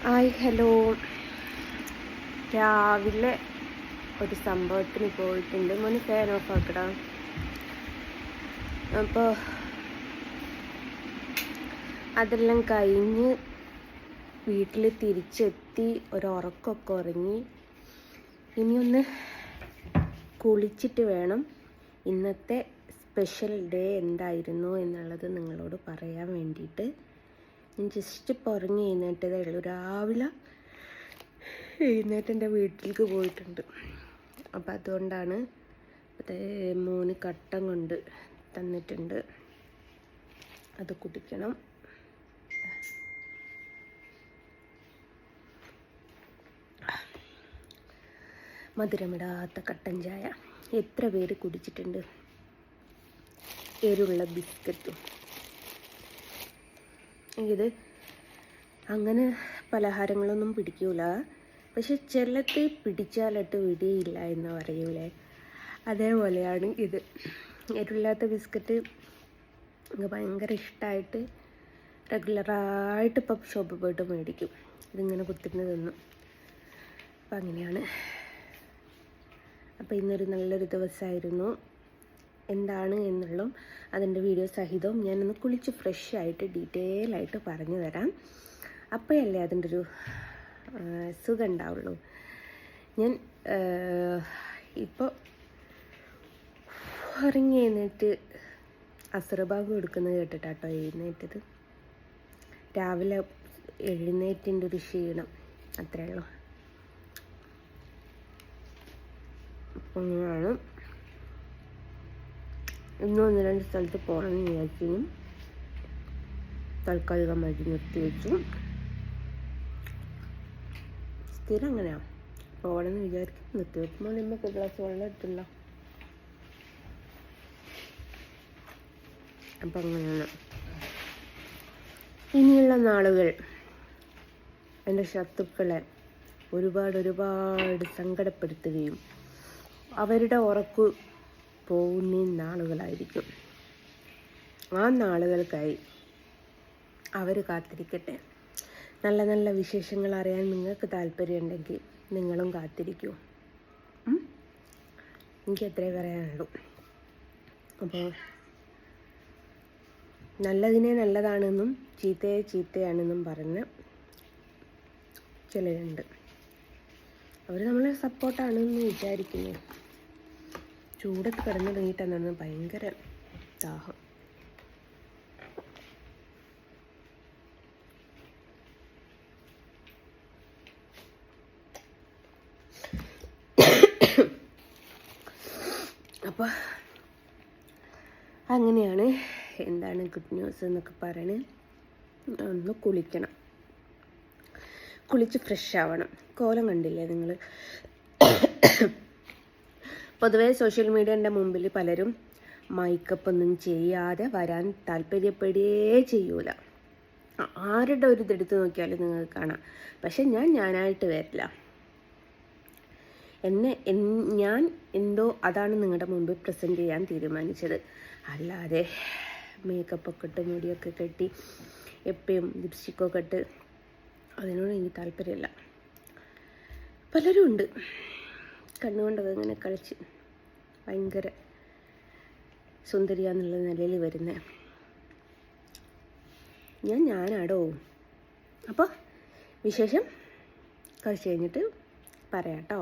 Hi hello. രാവിലെ ഒരു സംഭവത്തിന് പോയിട്ടുണ്ട്. മോന് ഫാൻ ഓഫ് ആക്കടാ. അപ്പോൾ അതെല്ലാം കഴിഞ്ഞ് വീട്ടിൽ തിരിച്ചെത്തി ഒരുറക്കമൊക്കെ ഉറങ്ങി. ഇനിയൊന്ന് കുളിച്ചിട്ട് വേണം ഇന്നത്തെ സ്പെഷ്യൽ ഡേ എന്തായിരുന്നു എന്നുള്ളത് നിങ്ങളോട് പറയാൻ വേണ്ടിയിട്ട്. ഞാൻ ജസ്റ്റ് ഇപ്പോൾ ഉറങ്ങി എഴുന്നേറ്റതേ ഉള്ളൂ. രാവിലെ എഴുന്നേറ്റ് എൻ്റെ വീട്ടിലേക്ക് പോയിട്ടുണ്ട്. അപ്പം അതുകൊണ്ടാണ് മോന് കട്ടൻ കൊണ്ട് തന്നിട്ടുണ്ട്, അത് കുടിക്കണം. മധുരമിടാത്ത കട്ടൻ ചായ എത്ര പേര് കുടിച്ചിട്ടുണ്ട്. എരിവുള്ള ബിസ്ക്കറ്റും. ഇത് അങ്ങനെ പലഹാരങ്ങളൊന്നും പിടിക്കൂല, പക്ഷെ ചിലത് പിടിച്ചാലിട്ട് വിടിയില്ല എന്ന് പറയൂലേ, അതേപോലെയാണ് ഇത്. എരിവില്ലാത്ത ബിസ്ക്കറ്റ് എനിക്ക് ഭയങ്കര ഇഷ്ടമായിട്ട് റെഗുലറായിട്ട് ഇപ്പം ഷോപ്പിൽ പോയിട്ട് മേടിക്കും. ഇതിങ്ങനെ കുത്തിട്ട് തിന്നും. അപ്പം അങ്ങനെയാണ്. അപ്പോൾ ഇന്നൊരു നല്ലൊരു ദിവസമായിരുന്നു. എന്താണ് എന്നുള്ളതും അതിൻ്റെ വീഡിയോ സഹിതവും ഞാനൊന്ന് കുളിച്ച് ഫ്രഷ് ആയിട്ട് ഡീറ്റെയിൽ ആയിട്ട് പറഞ്ഞു തരാം. അപ്പോഴല്ലേ അതിൻ്റെ ഒരു സുഖം ഉണ്ടാവുള്ളൂ. ഞാൻ ഇപ്പോൾ ഇറങ്ങി എഴുന്നേറ്റ് അസുറഭാഗം എടുക്കുന്നത് കേട്ടിട്ടാട്ടോ എഴുന്നേറ്റത്. രാവിലെ എഴുന്നേറ്റിൻ്റെ ഒരു ക്ഷീണം അത്രേ ഉള്ളൂ. അങ്ങനെയാണ്. ഇന്നും 1-2 സ്ഥലത്ത് പോകണമെന്ന് വിചാരിച്ചിനും താൽക്കാലികമായിട്ട് നിർത്തിവെച്ചു. സ്ഥിരം അങ്ങനെയാണ്, പോകണമെന്ന് വിചാരിക്കും, നിർത്തിവെക്കുമ്പോൾ നമുക്ക് ഒരു ഗ്ലാസ് വെള്ളം എടുത്തില്ല. അപ്പം അങ്ങനെയാണ്. ഇനിയുള്ള നാളുകൾ എൻ്റെ ശത്രുക്കളെ ഒരുപാട് സങ്കടപ്പെടുത്തുകയും അവരുടെ ഉറക്കു പോകുന്ന നാളുകളായിരിക്കും. ആ നാളുകൾക്കായി അവർ കാത്തിരിക്കട്ടെ. നല്ല നല്ല വിശേഷങ്ങൾ അറിയാൻ നിങ്ങൾക്ക് താല്പര്യമുണ്ടെങ്കിൽ നിങ്ങളും കാത്തിരിക്കൂ. എനിക്ക് അത്രേ പറയാനുള്ളൂ. അപ്പോൾ നല്ലതിനെ നല്ലതാണെന്നും ചീത്തയെ ചീത്തയാണെന്നും പറഞ്ഞ് ചിലരുണ്ട്. അവർ നമ്മളെ സപ്പോർട്ടാണെന്ന് വിചാരിക്കുന്നു. ചൂടത്ത് കിടന്നു തുടങ്ങിയിട്ടെന്നാണ് ഭയങ്കര ദാഹം. അപ്പോൾ അങ്ങനെയാണ്. എന്താണ് ഗുഡ് ന്യൂസ് എന്നൊക്കെ പറയണേ. ഒന്ന് കുളിക്കണം, കുളിച്ച് ഫ്രഷ് ആവണം. കോലം കണ്ടില്ലേ നിങ്ങൾ? പൊതുവേ സോഷ്യൽ മീഡിയൻ്റെ മുമ്പിൽ പലരും മേക്കപ്പ് ഒന്നും ചെയ്യാതെ വരാൻ താല്പര്യപ്പെടുകയേ ചെയ്യൂല. ആരുടെ ഒരു ഇതെടുത്ത് നോക്കിയാലും നിങ്ങൾക്ക് കാണാം. പക്ഷെ ഞാനായിട്ട് വരില്ല. ഞാൻ എന്തോ അതാണ് നിങ്ങളുടെ മുമ്പിൽ പ്രസൻറ്റ് ചെയ്യാൻ തീരുമാനിച്ചത്. അല്ലാതെ മേക്കപ്പൊക്കെ ഇട്ട് മുടിയൊക്കെ കെട്ടി എപ്പോഴും ലിപ്സ്റ്റിക്കൊക്കെ ഇട്ട് അതിനോട് എനിക്ക് താല്പര്യമില്ല. പലരും ഉണ്ട് കണ്ണുകൊണ്ടൊക്കെ ഇങ്ങനെ കളിച്ച് ഭയങ്കര സുന്ദരിയാന്നുള്ള നിലയിൽ വരുന്നത്. ഞാനാടോ. അപ്പോൾ വിശേഷം കുറച്ച് കഴിഞ്ഞിട്ട് പറയാം കേട്ടോ.